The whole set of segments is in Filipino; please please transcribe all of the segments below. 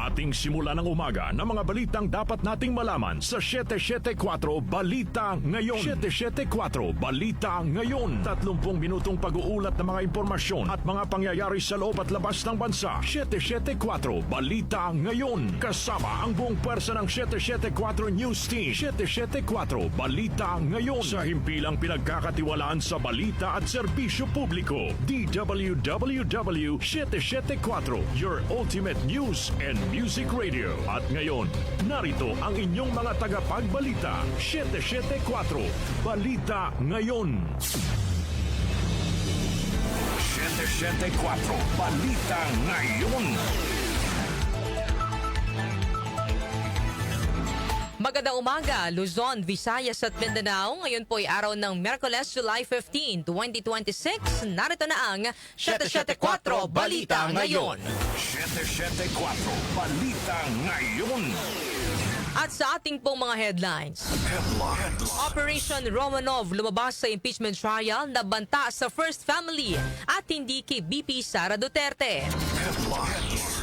Ating simula ng umaga ng mga balitang dapat nating malaman sa 774 Balita Ngayon. 774 Balita Ngayon. 30 minutong pag-uulat ng mga impormasyon at mga pangyayari sa loob at labas ng bansa. 774 Balita Ngayon. Kasama ang buong pwersa ng 774 News Team. 774 Balita Ngayon. Sa himpilang pinagkakatiwalaan sa balita at serbisyo publiko. DWWW 774, your ultimate news and music radio. At ngayon, narito ang inyong mga tagapagbalita. 774 Balita Ngayon. 774 Balita Ngayon. Magandang umaga, Luzon, Visayas at Mindanao. Ngayon po ay araw ng Miyerkules, July 15, 2026. Narito na ang 774 Balita Ngayon. 774 Balita Ngayon. At sa ating pong mga headlines, Operation Romanov lumabas sa impeachment trial na banta sa First Family at hindi kay BP Sara Duterte.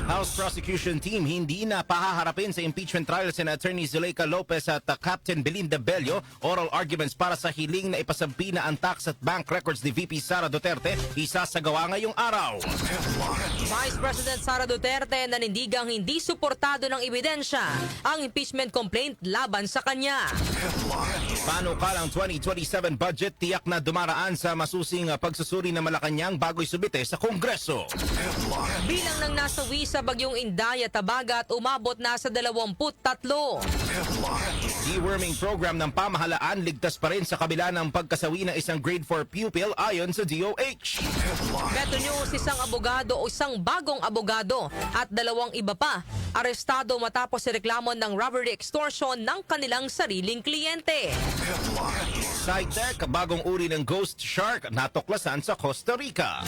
House Prosecution Team hindi na pahaharapin sa impeachment trial sina Attorney Zuleika Lopez at Captain Belinda Bello. Oral arguments para sa hiling na ipasampi na ang tax at bank records ni VP Sara Duterte isasagawa ngayong araw. Vice President Sara Duterte nanindigang hindi suportado ng ebidensya ang impeachment complaint laban sa kanya. Panukalang 2027 budget tiyak na dumaraan sa masusing pagsusuri ng Malacanang bago'y subite sa Kongreso. Bilang ng nasawi sa bagyong Inday at Tabagat, umabot na sa 23. Deworming program ng pamahalaan ligtas pa rin sa kabila ng pagkasawi ng isang grade 4 pupil ayon sa DOH. Metro News, isang abogado o isang bagong abogado at 2 iba pa arestado matapos reklamo ng robbery extortion ng kanilang sariling kliyente. SciTech, bagong uri ng ghost shark natuklasan sa Costa Rica.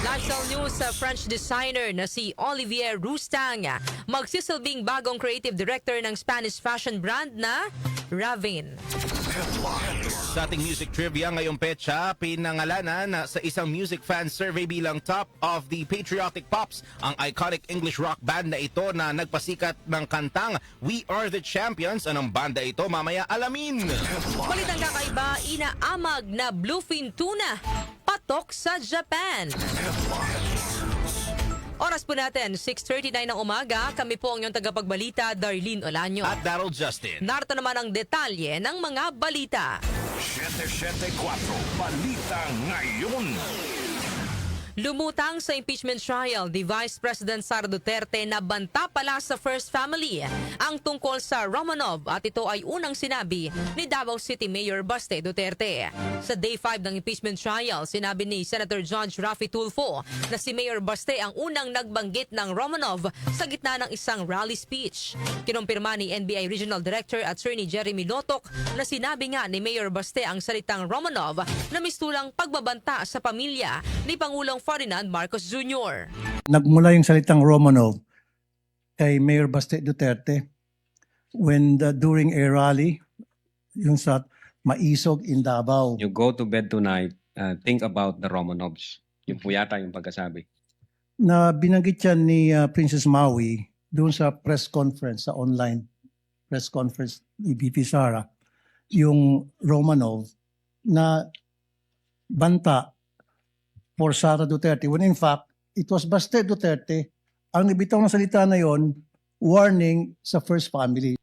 Lifestyle News, sa French designer na si Olivier Roustang magsisilbing bagong creative director ng Spanish fashion brand na Ravin. Sa ating music trivia ngayong petsa, pinangalanan sa isang music fan survey bilang top of the patriotic pops ang iconic English rock band na ito na nagpasikat ng kantang We Are the Champions. Anong banda ito? Mamaya alamin. Balitang kakaiba, inaamag na bluefin tuna patok sa Japan. Oras po natin, 6:39 ng umaga. Kami po ang inyong tagapagbalita, Darlene Olanyo. At Daryl Justin. Narito naman ang detalye ng mga balita. 774 Balita Ngayon. Lumutang sa impeachment trial ni Vice President Sara Duterte na banta pala sa First Family ang tungkol sa Romanov at ito ay unang sinabi ni Davao City Mayor Baste Duterte. Sa Day 5 ng impeachment trial, sinabi ni Senator Judge Raffy Tulfo na si Mayor Baste ang unang nagbanggit ng Romanov sa gitna ng isang rally speech. Kinumpirma ni NBI Regional Director Attorney Jeremy Lotok na sinabi nga ni Mayor Baste ang salitang Romanov na mistulang pagbabanta sa pamilya ni Pangulong Ferdinand Marcos Jr. Nagmula yung salitang Romanov kay Mayor Baste Duterte when during a rally yung sa Maisog in Davao. You go to bed tonight, think about the Romanovs. Yung po yata yung pagkasabi. Na binanggit yan ni Princess Maui doon sa press conference, sa online press conference ni BP Sara, yung Romanov na banta for Sara Duterte, when in fact, it was Baste Duterte ang nabitaw ng salita na yon, warning sa First Family.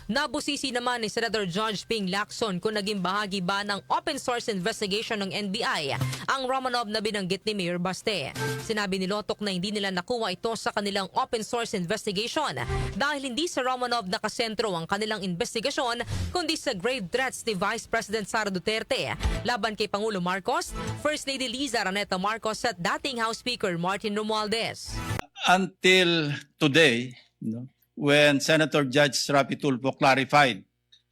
Nabusisi naman ni Senator George Ping Lacson kung naging bahagi ba ng open source investigation ng NBI ang Romanov na binanggit ni Mayor Baste. Sinabi ni Lotok na hindi nila nakuha ito sa kanilang open source investigation dahil hindi sa Romanov nakasentro ang kanilang investigasyon kundi sa grave threats ni Vice President Sara Duterte laban kay Pangulo Marcos, First Lady Liza Araneta Marcos at dating House Speaker Martin Romualdez. Until today, when Senator Judge Raffy Tulfo clarified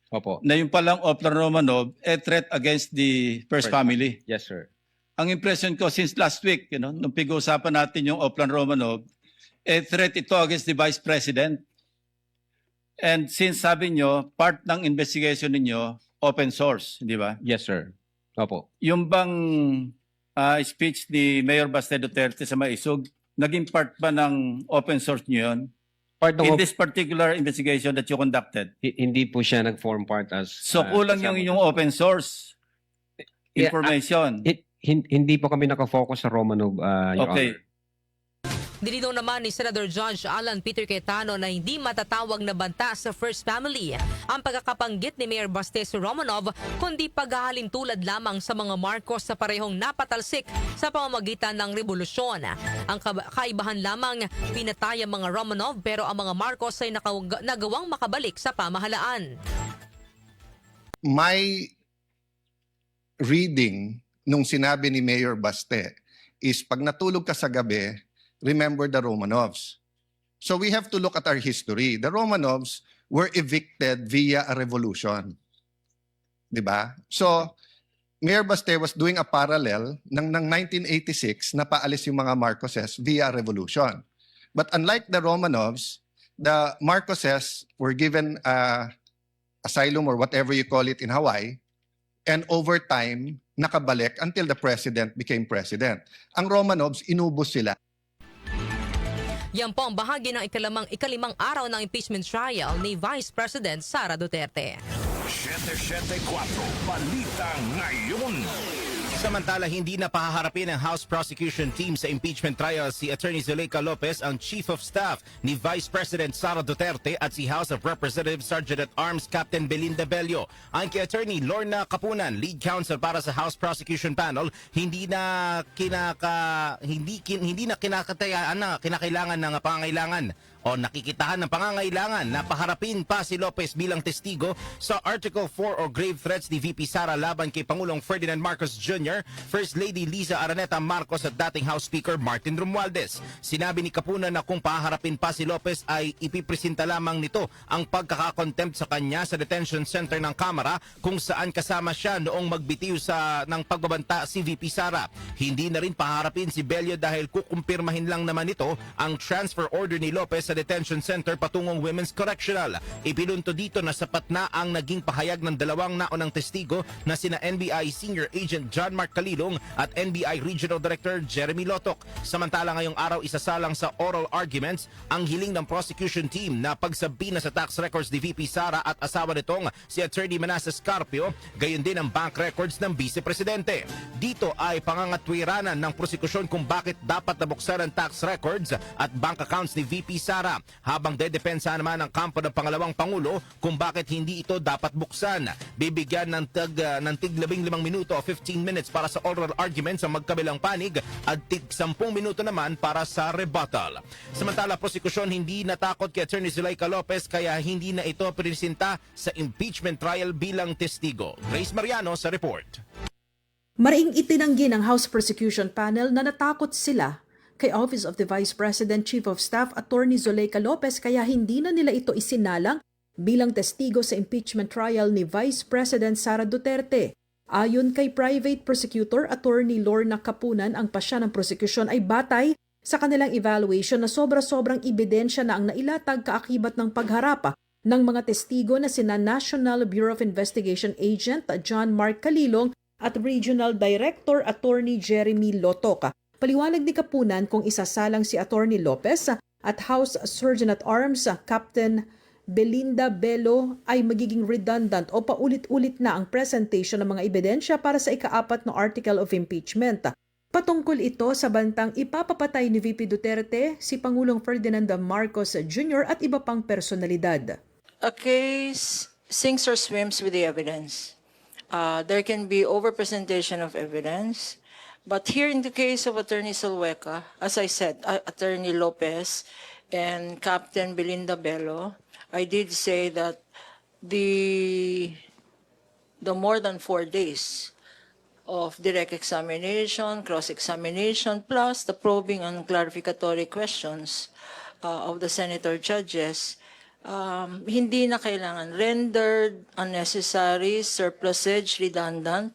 Opo. na yung palang Oplan Romanov a threat against the First Family. Yes, sir. Ang impression ko since last week, nung pag-uusapan natin yung Oplan Romanov, a threat ito against the Vice President. And since sabi nyo, part ng investigation ninyo, open source, di ba? Yes, sir. Opo. Yung bang speech ni Mayor Baste Duterte sa Maisog, naging part ba ng open source nyo yun? Part In of, this particular investigation that you conducted? hindi po siya nag-form part as... So kulang yung inyong open source Yeah, information. hindi po kami nakafocus sa Romanov, Your Okay. Honor. Dininaw naman ni Senator Judge Alan Peter Cayetano na hindi matatawag na banta sa First Family ang pagkakapanggit ni Mayor Baste sa Romanov, kundi paghahalin tulad lamang sa mga Marcos sa parehong napatalsik sa pamamagitan ng revolusyon. Ang kaibahan lamang, pinatay ang mga Romanov pero ang mga Marcos ay nagawang makabalik sa pamahalaan. My reading nung sinabi ni Mayor Baste is pag natulog ka sa gabi, remember the Romanovs. So we have to look at our history. The Romanovs were evicted via a revolution. Diba? So Mayor Baste was doing a parallel ng 1986 na paalis yung mga Marcoses via revolution. But unlike the Romanovs, the Marcoses were given asylum or whatever you call it in Hawaii, and over time, nakabalik until the president became president. Ang Romanovs, inubos sila. Yan po ang bahagi ng ikalimang araw ng impeachment trial ni Vice President Sara Duterte. 774 Balita Ngayon. Samantala, hindi na pahaharapin ng House Prosecution Team sa impeachment trial si Attorney Zuleika Lopez, ang Chief of Staff ni Vice President Sara Duterte at si House of Representatives Sergeant-at-Arms Captain Belinda Bello. Ang kay Attorney Lorna Capunan, lead counsel para sa House Prosecution Panel, hindi na kinakailangan ng pangangailangan o nakikitahan ng pangangailangan na paharapin pa si Lopez bilang testigo sa Article 4 o grave threats ni VP Sara laban kay Pangulong Ferdinand Marcos Jr., First Lady Liza Araneta Marcos at dating House Speaker Martin Romualdez. Sinabi ni Capunan na kung paharapin pa si Lopez ay ipipresenta lamang nito ang pagkakakontempt sa kanya sa detention center ng Kamara kung saan kasama siya noong magbitiw ng pagbabanta si VP Sara. Hindi na rin paharapin si Bello dahil kukumpirmahin lang naman ito ang transfer order ni Lopez sa detention center patungong Women's Correctional. Ipinunto dito na sapat na ang naging pahayag ng dalawang naunang testigo na sina NBI Senior Agent John Mark Calilong at NBI Regional Director Jeremy Lotok. Samantala ngayong araw isasalang sa oral arguments ang hiling ng prosecution team na pagsabina sa tax records ni VP Sara at asawa nitong si Attorney Manasseh Carpio, gayon din ang bank records ng Vice Presidente. Dito ay pangangatwiranan ng prosekusyon kung bakit dapat nabuksan ang tax records at bank accounts ni VP Sara, habang dedepensa naman ng kampo ng pangalawang Pangulo kung bakit hindi ito dapat buksan. Bibigyan ng tig 15 minuto o 15 minutes para sa oral arguments sa magkabilang panig at tig 10 minuto naman para sa rebuttal. Samantala, prosekusyon hindi natakot kay Attorney Zuleika Lopez kaya hindi na ito presenta sa impeachment trial bilang testigo. Grace Mariano sa report. Mariing itinanggi ng House Prosecution Panel na natakot sila kay Office of the Vice President Chief of Staff Attorney Zuleika Lopez kaya hindi na nila ito isinalang bilang testigo sa impeachment trial ni Vice President Sara Duterte. Ayon kay Private Prosecutor Attorney Lorna Capunan, ang pasya ng prosekusyon ay batay sa kanilang evaluation na sobra-sobrang ebidensya na ang nailatag kaakibat ng pagharapa ng mga testigo na sina National Bureau of Investigation Agent John Mark Calilong at Regional Director Attorney Jeremy Lotok. Paliwanag ni Capunan kung isasalang si Attorney Lopez at House Sergeant-at-Arms Captain Belinda Bello ay magiging redundant o paulit-ulit na ang presentation ng mga ebidensya para sa ika-4 na Article of Impeachment. Patungkol ito sa bantang ipapapatay ni VP Duterte, si Pangulong Ferdinand Marcos Jr. at iba pang personalidad. A case sinks or swims with the evidence. There can be overpresentation of evidence. But here in the case of Attorney Zuleika, as I said, Attorney Lopez and Captain Belinda Bello, I did say that the more than 4 days of direct examination, cross-examination, plus the probing and clarificatory questions of the senator judges, hindi na kailangan rendered, unnecessary, surplusage, redundant,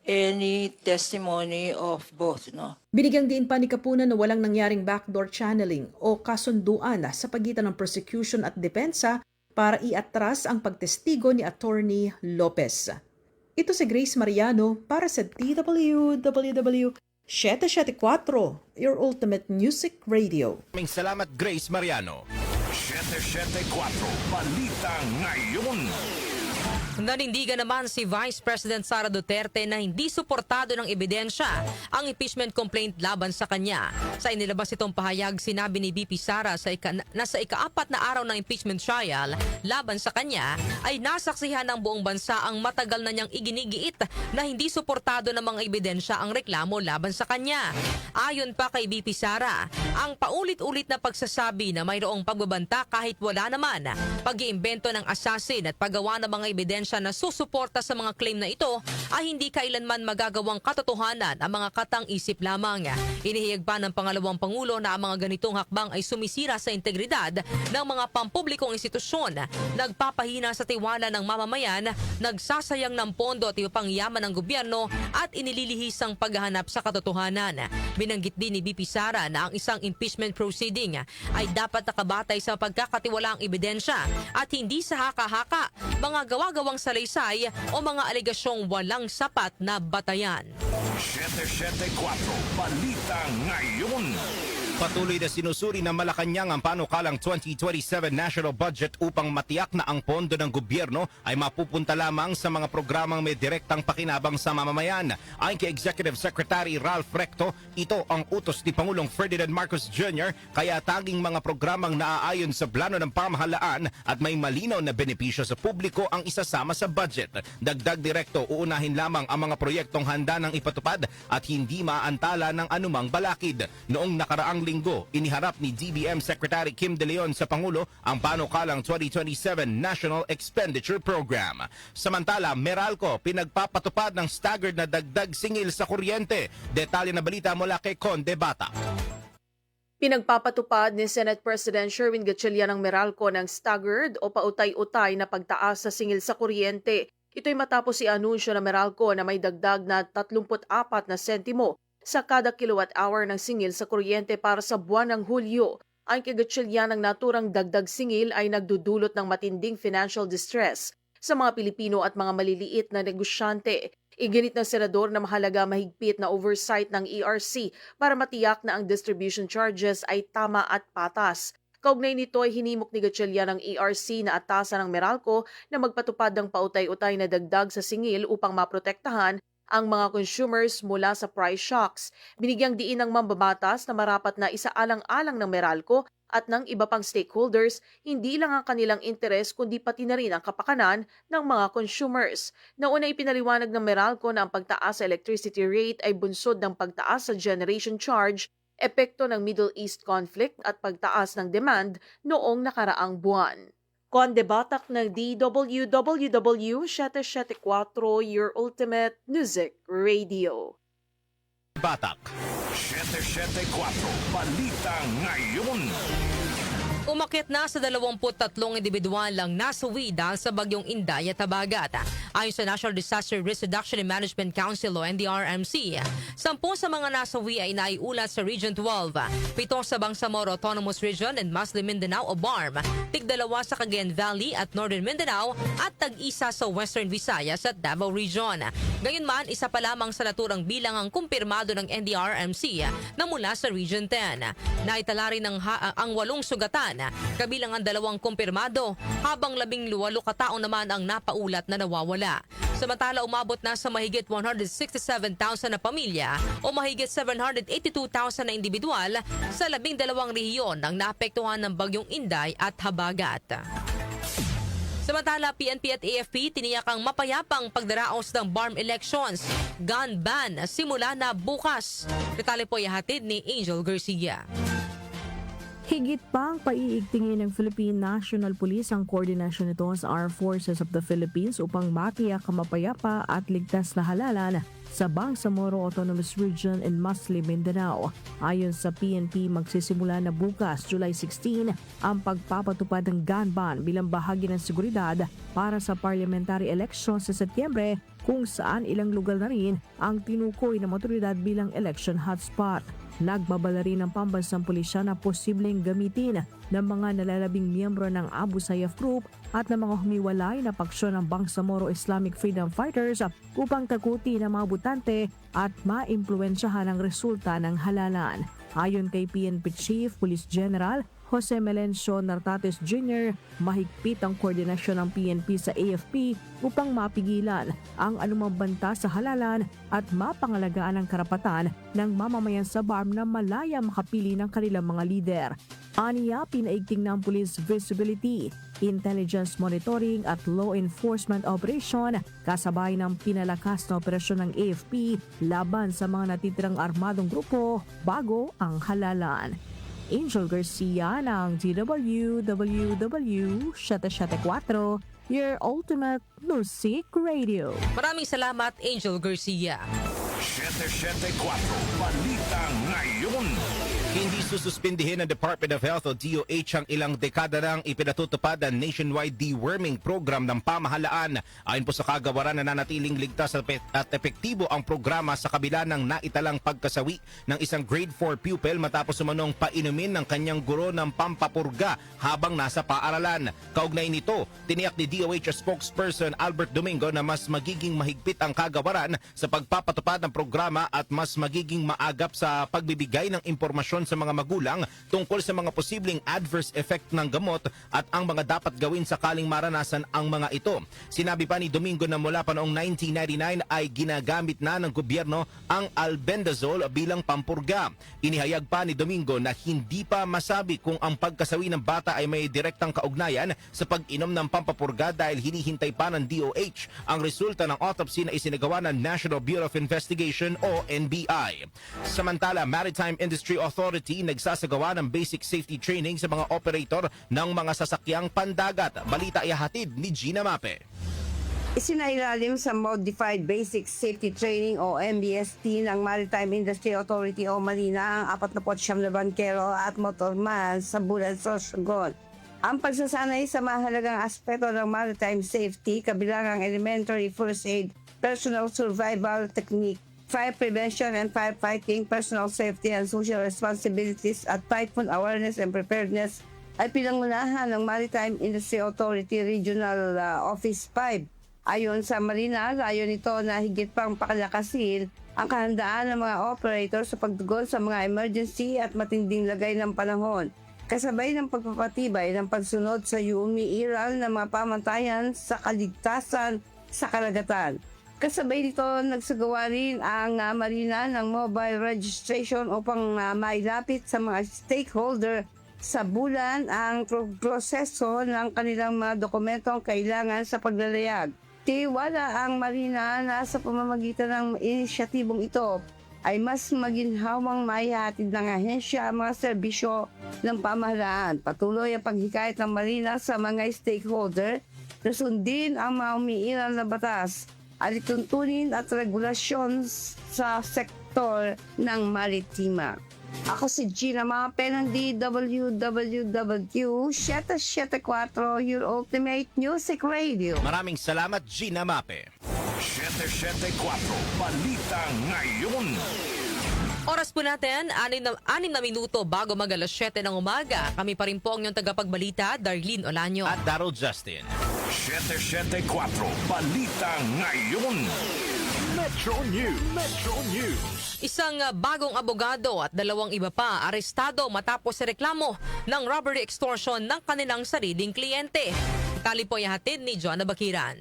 any testimony of both, no? Binigyang diin pa ni Capunan na walang nangyaring backdoor channeling o kasunduan sa pagitan ng prosecution at depensa para iatras ang pagtestigo ni Attorney Lopez. Ito si Grace Mariano para sa DWWW 774, your ultimate music radio. Maraming salamat, Grace Mariano. 774 Balita Ngayon. Nanindigan naman si Vice President Sara Duterte na hindi suportado ng ebidensya ang impeachment complaint laban sa kanya. Sa inilabas itong pahayag, sinabi ni VP Sara na sa ika-4 na araw ng impeachment trial laban sa kanya ay nasaksihan ng buong bansa ang matagal na niyang iginigiit na hindi suportado ng mga ebidensya ang reklamo laban sa kanya. Ayon pa kay VP Sara, ang paulit-ulit na pagsasabi na mayroong pagbabanta kahit wala naman, pag-iimbento ng assassin at paggawa ng mga ebidensya na susuporta sa mga claim na ito ay hindi kailanman magagawang katotohanan ang mga katang-isip lamang. Inihiyag pa ng pangalawang Pangulo na ang mga ganitong hakbang ay sumisira sa integridad ng mga pampublikong institusyon, nagpapahina sa tiwala ng mamamayan, nagsasayang ng pondo at ibang yaman ng gobyerno at inililihis ang paghahanap sa katotohanan. Binanggit din ni VP Sara na ang isang impeachment proceeding ay dapat nakabatay sa pagkakatiwalaang ebidensya at hindi sa haka-haka, mga gawa-gawang salaysay o mga alegasyong walang sapat na batayan. 774 Balita Ngayon. Patuloy na sinusuri ng Malacanang ang panukalang 2027 national budget upang matiyak na ang pondo ng gobyerno ay mapupunta lamang sa mga programang may direktang pakinabang sa mamamayan. Ayon kay Executive Secretary Ralph Recto, ito ang utos ni Pangulong Ferdinand Marcos Jr. kaya tanging mga programang naaayon sa plano ng pamahalaan at may malinaw na benepisyo sa publiko ang isasama sa budget. Dagdag ni Recto, uunahin lamang ang mga proyektong handa ng ipatupad at hindi maantala ng anumang balakid. Noong nakaraang linggo, iniharap ni DBM Secretary Kim De Leon sa Pangulo ang panukalang 2027 National Expenditure Program. Samantala, Meralco pinagpapatupad ng staggered na dagdag singil sa kuryente. Detalye na balita mula kay Conde Bata. Pinagpapatupad ni Senate President Sherwin Gatchalian ng Meralco ng staggered o pautay-utay na pagtaas sa singil sa kuryente. Ito'y matapos i-anunsyo ng Meralco na may dagdag na 34 na sentimo sa kada kilowatt-hour ng singil sa kuryente para sa buwan ng Hulyo. Ang kay Gatchalian, ang naturang dagdag singil ay nagdudulot ng matinding financial distress sa mga Pilipino at mga maliliit na negosyante. Iginit ng senador na mahalaga mahigpit na oversight ng ERC para matiyak na ang distribution charges ay tama at patas. Kaugnay nito ay hinimok ni Gatchalian ng ERC na atasan ng Meralco na magpatupad ng pautay-utay na dagdag sa singil upang maprotektahan ang mga consumers mula sa price shocks. Binigyang diin ng mambabatas na marapat na isaalang-alang ng Meralco at ng iba pang stakeholders hindi lang ang kanilang interes kundi pati na rin ang kapakanan ng mga consumers. Nauna ipinaliwanag ng Meralco na ang pagtaas sa electricity rate ay bunsod ng pagtaas sa generation charge, epekto ng Middle East conflict at pagtaas ng demand noong nakaraang buwan. Conde Batak ng DWWW 774, your ultimate music radio. Batak. 774 Balita Ngayon. Umakyat na sa 23 individual lang nasawi dahil sa bagyong Inday at Habagat. Ayon sa National Disaster Risk Reduction and Management Council o NDRMC, 10 sa mga nasawi ay naiulat sa Region 12, 7 sa Bangsamoro Autonomous Region and Muslim Mindanao o BARM, 2 sa Cagayan Valley at Northern Mindanao at tag-1 sa Western Visayas at Davao Region. Gayunman, isa pa lamang sa naturang bilang ang kumpirmado ng NDRMC na mula sa Region 10. Naitala rin ang 8 sugatan, kabilang ang 2 kumpirmado, habang 18 katao naman ang napaulat na nawawala. Samantala, umabot na sa mahigit 167,000 na pamilya o mahigit 782,000 na individual sa 12 rehiyon ang naapektuhan ng bagyong Inday at Habagat. Samantala, PNP at AFP tiniyakang mapayapang pagdaraos ng BARM elections. Gun ban simula na bukas. Detalye po ihatid ni Angel Garcia. Higit pa ang paiigtingin ng Philippine National Police ang koordinasyon nito sa Armed Forces of the Philippines upang matiyak ang mapayapa at ligtas na halalan sa Bangsamoro Autonomous Region in Muslim Mindanao. Ayon sa PNP, magsisimula na bukas, July 16, ang pagpapatupad ng gun ban bilang bahagi ng seguridad para sa parliamentary elections sa Setyembre, kung saan ilang lugar na rin ang tinukoy ng otoridad bilang election hotspot. Nagbabala rin ng pambansang pulisya na posibleng gamitin ng mga nalalabing miyembro ng Abu Sayyaf Group at ng mga humiwalay na paksyon ng Bangsamoro Islamic Freedom Fighters upang takuti ng mga butante at maimpluwensyahan ang resulta ng halalan. Ayon kay PNP Chief Police General Jose Melencio Nartates Jr., mahigpit ang koordinasyon ng PNP sa AFP upang mapigilan ang anumang banta sa halalan at mapangalagaan ang karapatan ng mamamayan sa BARM na malaya makapili ng kanilang mga lider. Aniya, pinaigting ng police visibility, intelligence monitoring at law enforcement operation kasabay ng pinalakas na operasyon ng AFP laban sa mga natitirang armadong grupo bago ang halalan. Angel Garcia ng DWWW 774, your ultimate music radio. Maraming salamat, Angel Garcia. 774 Balita Ngayon. Hindi sususpindihin ng Department of Health o DOH ang ilang dekada nang ipinatutupad ang nationwide deworming program ng pamahalaan. Ayon po sa kagawaran, nananatiling ligtas at epektibo ang programa sa kabila ng naitalang pagkasawi ng isang grade 4 pupil matapos umanong painumin ng kanyang guro ng pampapurga habang nasa paaralan. Kaugnay nito, tiniyak ni DOH spokesperson Albert Domingo na mas magiging mahigpit ang kagawaran sa pagpapatupad ng programa at mas magiging maagap sa pagbibigay ng impormasyon sa mga magulang tungkol sa mga posibleng adverse effect ng gamot at ang mga dapat gawin sakaling maranasan ang mga ito. Sinabi pa ni Domingo na mula pa noong 1999 ay ginagamit na ng gobyerno ang albendazole bilang pampurga. Inihayag pa ni Domingo na hindi pa masabi kung ang pagkasawi ng bata ay may direktang kaugnayan sa pag-inom ng pampapurga dahil hinihintay pa ng DOH ang resulta ng autopsy na isinagawa ng National Bureau of Investigation o NBI. Samantala, Maritime Industry Authority nagsasagawa ng basic safety training sa mga operator ng mga sasakyang pandagat. Balita ay hatid ni Gina Mape. Isinailalim sa Modified Basic Safety Training o MBST ng Maritime Industry Authority o Marina ang 49 na bankero at motorman sa Bulan Sorsogon. Ang pagsasanay sa mahalagang aspeto ng maritime safety kabilang ang elementary first aid, personal survival technique, fire prevention and firefighting, personal safety and social responsibilities at typhoon awareness and preparedness ay pinangunahan ng Maritime Industry Authority Regional Office 5. Ayon sa Marina, layon nito na higit pang pakalakasin ang kahandaan ng mga operator sa pagtugon sa mga emergency at matinding lagay ng panahon, kasabay ng pagpapatibay ng pagsunod sa umiiral ng mga pamantayan sa kaligtasan sa karagatan. Kasabay dito, nagsagawa rin ang Marina ng mobile registration upang mailapit sa mga stakeholder sa bulan ang proseso ng kanilang mga dokumentong kailangan sa paglalayag. Tiwala ang Marina na sa pamamagitan ng inisyatibong ito ay mas maginhawang maihatid ng ahensya ang mga serbisyo ng pamahalaan. Patuloy ang paghikayat ng Marina sa mga stakeholder na sundin ang mga umiiral na batas, alituntunin at regulasyon sa sektor ng maritima. Ako si Gina Mape ng DWWW 774, your ultimate music radio. Maraming salamat, Gina Mape. 774 Balita Ngayon. Oras po natin, 6 na minuto bago mag alas 7 ng umaga. Kami pa rin po ang inyong tagapagbalita, Darlene Olanyo. At Darrell Justin. 774 Balita Ngayon. Metro News. Metro News. Isang bagong abogado at 2 iba pa arestado matapos sa reklamo ng robbery extortion ng kanilang sariling kliyente. Tali po ay hatid ni Joanna Bakiran.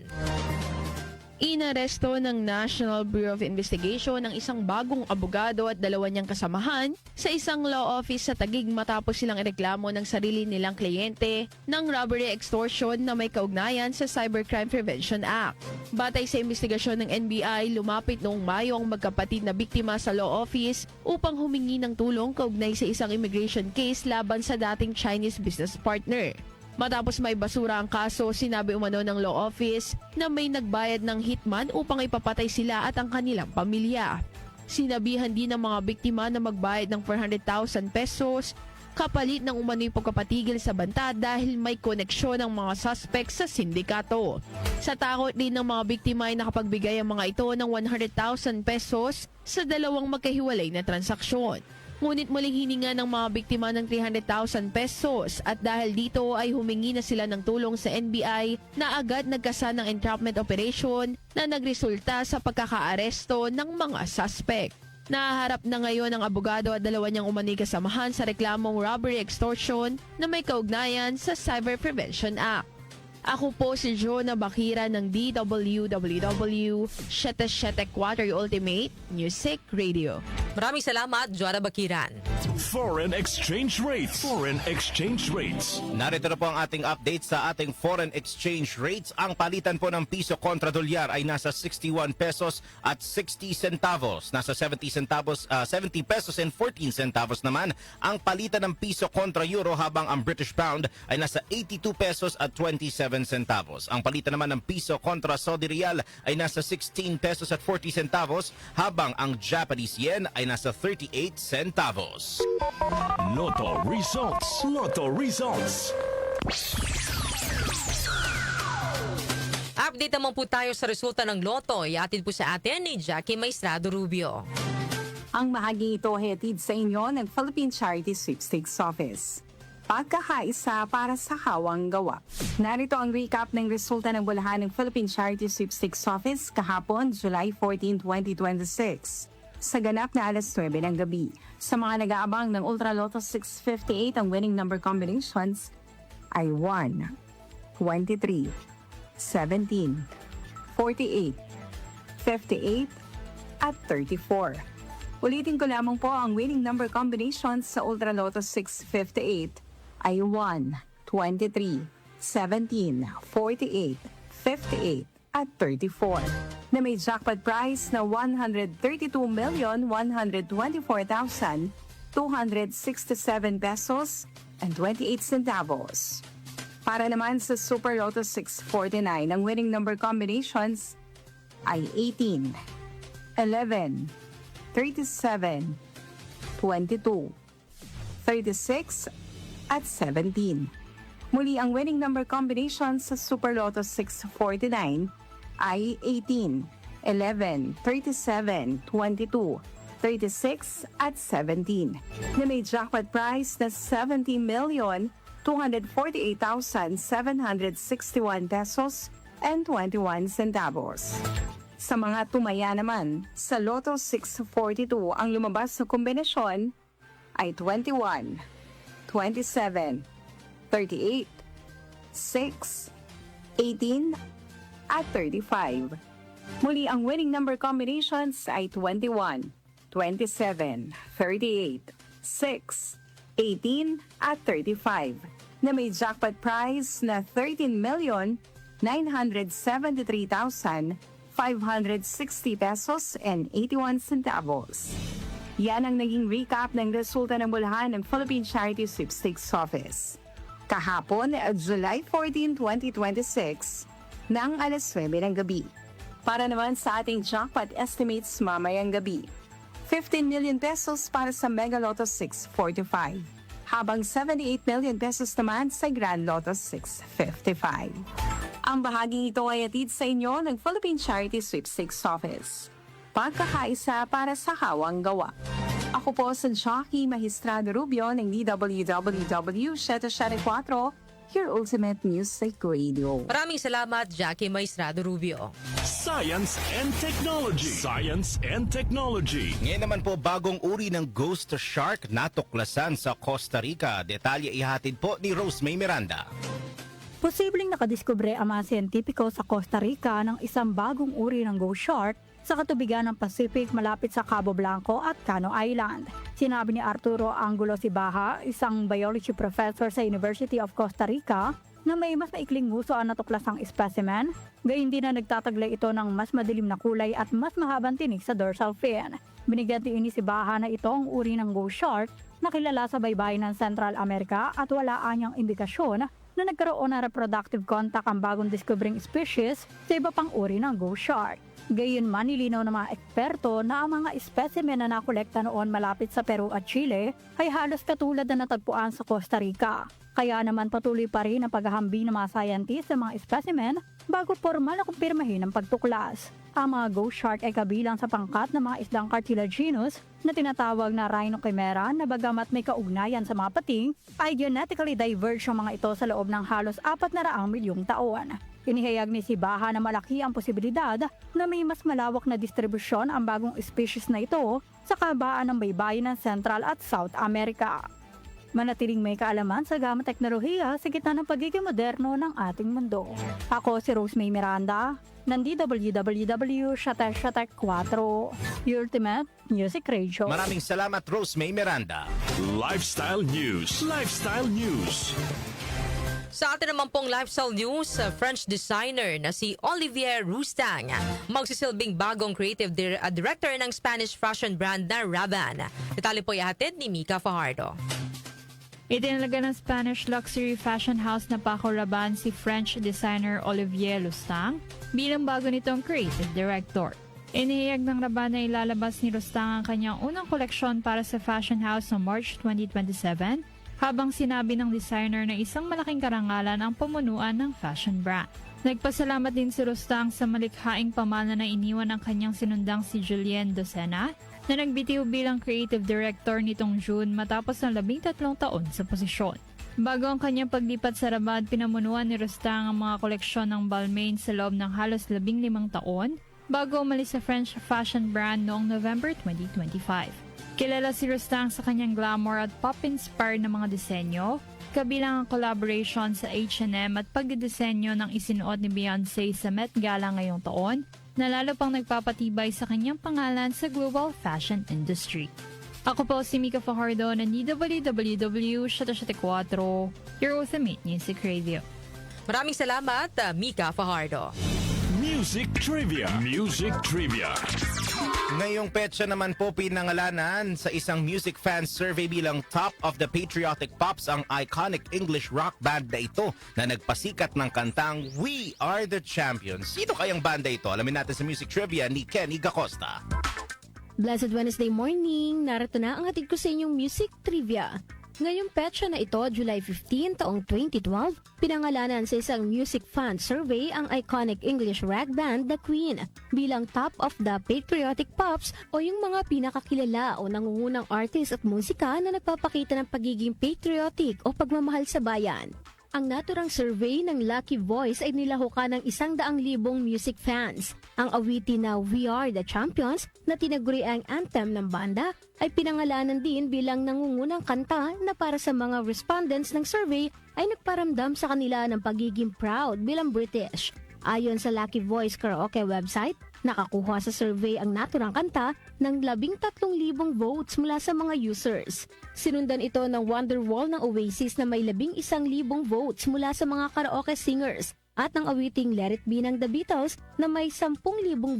Inaresto ng National Bureau of Investigation ang isang bagong abogado at 2 niyang kasamahan sa isang law office sa Taguig matapos silang ireklamo ng sarili nilang kliyente ng robbery extortion na may kaugnayan sa Cybercrime Prevention Act. Batay sa investigasyon ng NBI, lumapit noong Mayo ang magkapatid na biktima sa law office upang humingi ng tulong kaugnay sa isang immigration case laban sa dating Chinese business partner. Matapos may basura ang kaso, sinabi umano ng law office na may nagbayad ng hitman upang ipapatay sila at ang kanilang pamilya. Sinabihan din ng mga biktima na magbayad ng 400,000 pesos kapalit ng umano'y pagkapatigil sa banta dahil may koneksyon ng mga suspect sa sindikato. Sa takot din ng mga biktima ay nakapagbigay ang mga ito ng 100,000 pesos sa 2 magkahiwalay na transaksyon. Ngunit muling hininga ng mga biktima ng 300,000 pesos at dahil dito ay humingi na sila ng tulong sa NBI na agad nagkasa ng entrapment operation na nagresulta sa pagkakaaresto ng mga suspect. Nahaharap na ngayon ang abogado at dalawa niyang umani kasamahan sa reklamong robbery extortion na may kaugnayan sa Cyber Prevention Act. Ako po si Jonah Bakira ng DWWW 774 Ultimate Music Radio. Maraming salamat, Joanna Bakiran. Foreign exchange rates. Foreign exchange rates. Narito na po ang ating update sa ating foreign exchange rates. Ang palitan po ng piso kontra dolyar ay nasa 61 pesos at 60 centavos. Nasa 70 pesos and 14 centavos naman ang palitan ng piso kontra euro, habang ang British pound ay nasa 82 pesos at 27 centavos. Ang palitan naman ng piso kontra Saudi Riyal ay nasa 16 pesos at 40 centavos, habang ang Japanese yen ay nasa 38 centavos. Lotto results. Lotto results. Update naman po tayo sa resulta ng Lotto. Iatid po sa atin ni Jackie Maestrado Rubio. Ang bahagi ito hatid sa inyo ng Philippine Charity Sweepstakes Office. Pagkakaisa para sa hawang gawa. Narito ang recap ng resulta ng bulahan ng Philippine Charity Sweepstakes Office kahapon, July 14, 2026. Sa ganap na alas 9 ng gabi. Sa mga nag-aabang ng Ultra Lotto 658, ang winning number combinations ay 1, 23, 17, 48, 58, at 34. Ulitin ko lamang po, ang winning number combinations sa Ultra Lotto 658 ay 1, 23, 17, 48, 58, at 34, na may jackpot prize na 132,124,267 pesos and 28 centavos. Para naman sa Super Lotto 649, ang winning number combinations ay 18, 11, 37, 22, 36, at 17. Muli, ang winning number combinations sa Super Lotto 649 ay 18, 11, 37, 22, 36, at 17, na may jackpot prize na 70,248,761 pesos and 21 centavos. Sa mga tumaya naman, sa Lotto 642, ang lumabas na kombinasyon ay 21, 27, 38, 6, 18, at 35. Muli, ang winning number combinations ay 21, 27, 38, 6, 18, at 35, na may jackpot prize na 13,973,560 pesos and 81 centavos. Yan ang naging recap ng resulta ng bulahan ng Philippine Charity Sweepstakes Office. Kahapon, July 14, 2026, ng alas 9 ng gabi. Para naman sa ating jackpot estimates mamayang gabi, 15 million pesos para sa Mega Lotto 645, habang 78 million pesos naman sa Grand Lotto 655. Ang bahaging ito ay hatid sa inyo ng Philippine Charity Sweepstakes Office. Pagkakaisa para sa hawang gawa. Ako po si Jackie Maestrado Rubio ng DWWW 774, your ultimate music radio. Maraming salamat, Jackie Maestrado Rubio. Science and Technology. Science and Technology. Ngayon naman po, bagong uri ng ghost shark natuklasan sa Costa Rica. Detalye ihatid po ni Rose May Miranda. Posibleng nakadiskubre ang mga siyentipiko sa Costa Rica ng isang bagong uri ng ghost shark sa katubigan ng Pacific malapit sa Cabo Blanco at Cano Island. Sinabi ni Arturo Angulo Sibaha, isang biology professor sa University of Costa Rica, na may mas maikling nguso ang natuklasang specimen, gayon din na nagtataglay ito ng mas madilim na kulay at mas mahabang tinig sa dorsal fin. Binigyan din ni Sibaha na ito ang uri ng ghost shark na kilala sa baybayin ng Central America at wala anyang indikasyon na nagkaroon ng reproductive contact ang bagong discovering species sa iba pang uri ng ghost shark. Gayunman, nilinaw ng mga eksperto na ang mga specimen na nakolekta noon malapit sa Peru at Chile ay halos katulad na natagpuan sa Costa Rica. Kaya naman patuloy pa rin ang paghahambing ng mga scientist sa mga specimen bago formal na kumpirmahin ang pagtuklas. Ang mga ghost shark ay kabilang sa pangkat ng mga isdang cartilaginous na tinatawag na rhinochimera na bagamat may kaugnayan sa mga pating, ay genetically diverged ang mga ito sa loob ng halos 400 milyong taon. Inihayag ni Sibaha na malaki ang posibilidad na may mas malawak na distribusyon ang bagong species na ito sa kabaan ng baybayin ng Central at South America. Manatiling may kaalaman sa gamang teknolohiya sa gitna ng pagiging moderno ng ating mundo. Ako si Rosemary Miranda, ng DWWW Shatek 4, Ultimate Music Radio. Maraming salamat, Rosemary Miranda. Lifestyle News. Lifestyle News. Sa atin naman pong lifestyle news, French designer na si Olivier Rousteing magsisilbing bagong creative director ng Spanish fashion brand na Rabanne. Detalye po ihatid ni Mika Fajardo. Itinalaga ng Spanish luxury fashion house na Paco Rabanne si French designer Olivier Rousteing bilang bago nitong creative director. Inihayag ng Rabanne na ilalabas ni Rousteing ang kanyang unang koleksyon para sa fashion house sa March 2027, habang sinabi ng designer na isang malaking karangalan ang pamunuan ng fashion brand. Nagpasalamat din si Rousteing sa malikhaing pamana na iniwan ng kanyang sinundang si Julien Docena, na nagbitiw bilang creative director nitong June matapos ng 13 taon sa posisyon. Bago ang kanyang paglipat sa Rabanne, pinamunuan ni Rousteing ang mga koleksyon ng Balmain sa loob ng halos 15 taon bago umalis sa French fashion brand noong November 2025. Kilala si Rousteing sa kanyang glamour at pop-inspired na mga disenyo, kabilang ang collaboration sa H&M at pagdidisenyo ng isinuot ni Beyoncé sa Met Gala ngayong taon, na lalo pang nagpapatibay sa kanyang pangalan sa global fashion industry. Ako po si Mika Fajardo ng DWWW Shatek 4, your ultimate music radio. Maraming salamat, Mika Fajardo. Music Trivia. Music Trivia. Ngayong petsa naman po pinangalanan sa isang music fan survey bilang Top of the Patriotic Pops ang iconic English rock band na ito na nagpasikat ng kantang We Are the Champions. Sino kayang banda ito? Alamin natin sa Music Trivia ni Kenny Gacosta. Blessed Wednesday morning, narito na ang hatid ko sa inyong Music Trivia. Ngayong petsa na ito, July 15, taong 2012, pinangalanan sa isang music fan survey ang iconic English rock band The Queen bilang Top of the Patriotic Pops o yung mga pinakakilala o nangungunang artist at musika na nagpapakita ng pagiging patriotic o pagmamahal sa bayan. Ang naturang survey ng Lucky Voice ay nilahukan ng 100,000 music fans. Ang awitin na We Are the Champions na tinaguri ang anthem ng banda ay pinangalanan din bilang nangungunang kanta na para sa mga respondents ng survey ay nagparamdam sa kanila ng pagiging proud bilang British. Ayon sa Lucky Voice karaoke website, nakakuha sa survey ang naturang kanta ng 13,000 votes mula sa mga users. Sinundan ito ng Wonderwall ng Oasis na may 11,000 votes mula sa mga karaoke singers at ng awiting Let It Be ng The Beatles na may 10,000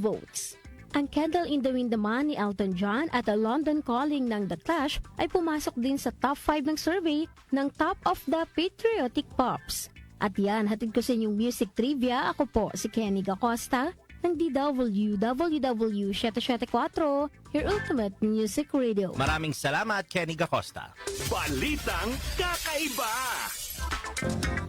votes. Ang Candle in the Wind naman ni Elton John at The London Calling ng The Clash ay pumasok din sa top 5 ng survey ng Top of the Patriotic Pops. At yan, hatid ko sa inyong music trivia. Ako po si Kenny Gacosta ng DWWW 774, your ultimate music radio. Maraming salamat, Kenny Gacosta. Balitang kakaiba.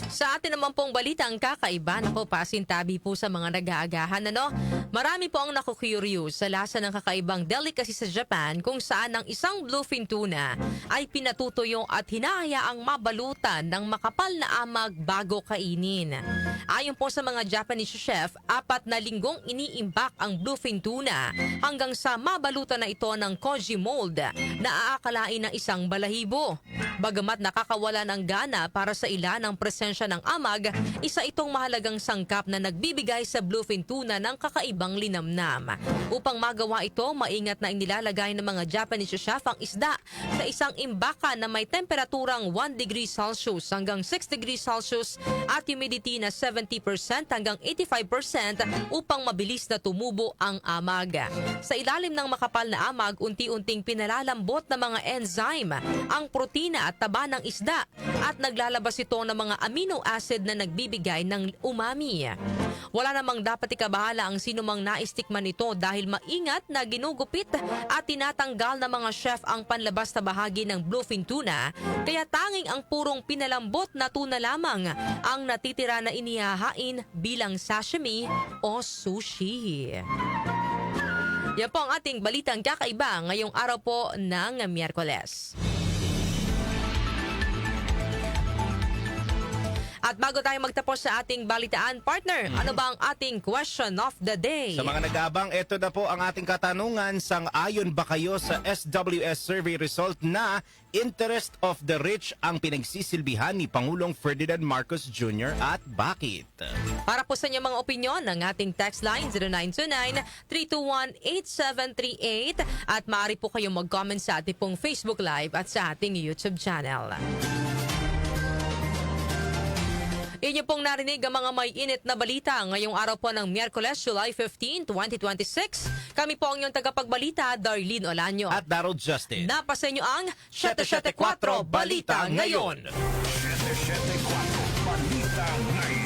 Sa atin naman pong balitang kakaiba, naku, pasintabi po sa mga nag-aagahan, ano? Marami po ang naku-curious sa lasa ng kakaibang delicacy sa Japan kung saan ang isang bluefin tuna ay pinatutuyo at hinahayaang mabalutan ng makapal na amag bago kainin. Ayon po sa mga Japanese chef, 4 na linggong iniimbak ang bluefin tuna hanggang sa mabalutan na ito ng koji mold na aakalain ng isang balahibo. Bagamat nakakawala ng gana para sa ilan ang presensya ng amag, isa itong mahalagang sangkap na nagbibigay sa bluefin tuna ng kakaibang linamnam. Upang magawa ito, maingat na inilalagay ng mga Japanese chef ang isda sa isang imbaka na may temperaturang 1 degree Celsius hanggang 6 degree Celsius at humidity na 70% hanggang 85% upang mabilis na tumubo ang amag. Sa ilalim ng makapal na amag, unti-unting pinalalambot ng mga enzyme ang protina at taba ng isda at naglalabas ito ng mga amino acid na nagbibigay ng umami. Wala namang dapat ikabahala ang sino anumang naistikman nito dahil maingat na ginugupit at tinatanggal ng mga chef ang panlabas na bahagi ng bluefin tuna, kaya tanging ang purong pinalambot na tuna lamang ang natitira na inihahain bilang sashimi o sushi. Yan po ang ating balitang kakaiba ngayong araw po ng Miyerkules. At bago tayo magtapos sa ating balitaan, partner, ano ba ang ating question of the day? Sa mga nag-aabang, ito na po ang ating katanungan. Sang-ayon ba kayo sa SWS survey result na interest of the rich ang pinagsisilbihan ni Pangulong Ferdinand Marcos Jr. at bakit? Para po sa inyong mga opinyon, ng ating text line 0929-321-8738 at maaari po kayong mag-comment sa ating pong Facebook Live at sa ating YouTube channel. Inyo pong narinig ang mga may init na balita ngayong araw po ng Miyerkules, July 15, 2026. Kami po ang inyong tagapagbalita, Darlene Olanyo. At Darrell Justin. Napasa inyo ang 774 Balita Ngayon. 774 Balita Ngayon.